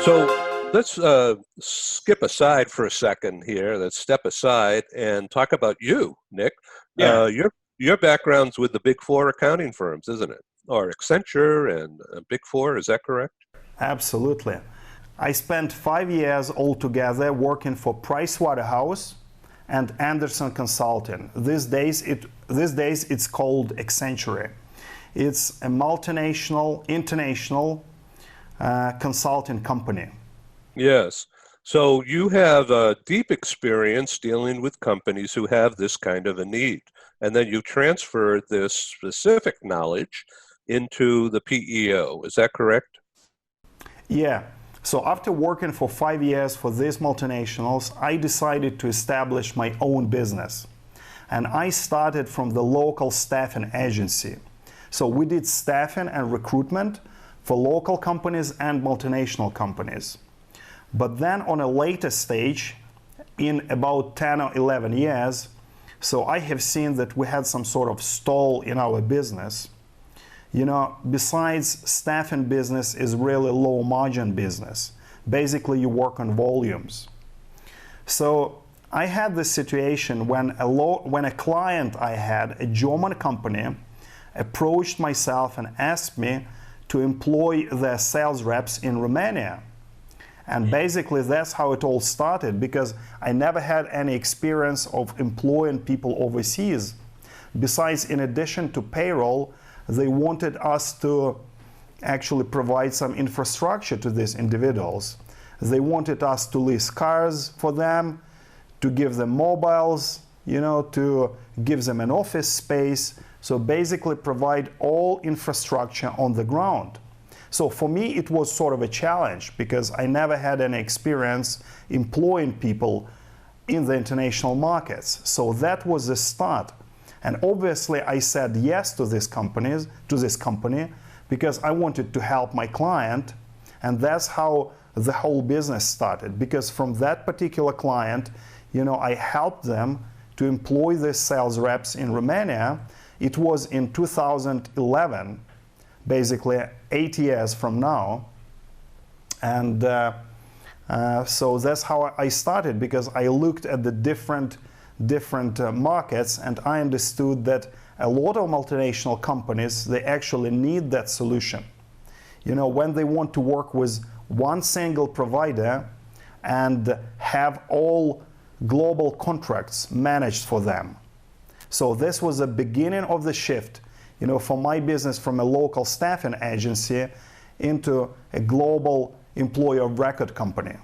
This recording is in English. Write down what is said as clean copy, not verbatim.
So let's skip aside for a second here. Let's step aside and talk about you, Nick. Yeah. Your background's with the Big Four accounting firms, isn't it? Or Accenture and Big Four, is that correct? Absolutely. I spent 5 years altogether working for Pricewaterhouse and Anderson Consulting. These days it's called Accenture. It's a multinational, international consulting company. Yes. So you have a deep experience dealing with companies who have this kind of a need. And then you transferred this specific knowledge into the PEO. Is that correct? Yeah. So after working for 5 years for these multinationals, I decided to establish my own business. And I started from the local staffing agency. So we did staffing and recruitment for local companies and multinational companies. But then on a later stage, in about 10 or 11 years, so I have seen that we had some sort of stall in our business. You know, besides, staffing business is really low margin business. Basically, you work on volumes. So I had this situation when a client I had, a German company, approached myself and asked me to employ their sales reps in Romania. And basically that's how it all started, because I never had any experience of employing people overseas. Besides, in addition to payroll, they wanted us to actually provide some infrastructure to these individuals. They wanted us to lease cars for them, to give them mobiles, you know, to give them an office space. So basically provide all infrastructure on the ground. So for me, it was sort of a challenge because I never had any experience employing people in the international markets. So that was the start. And obviously I said yes to this company, because I wanted to help my client. And that's how the whole business started. Because from that particular client, you know, I helped them to employ the sales reps in Romania. It was in 2011, basically 8 years from now. And so that's how I started, because I looked at the different markets, and I understood that a lot of multinational companies, they actually need that solution. You know, when they want to work with one single provider and have all global contracts managed for them. So this was the beginning of the shift, you know, for my business from a local staffing agency into a global employer of record company.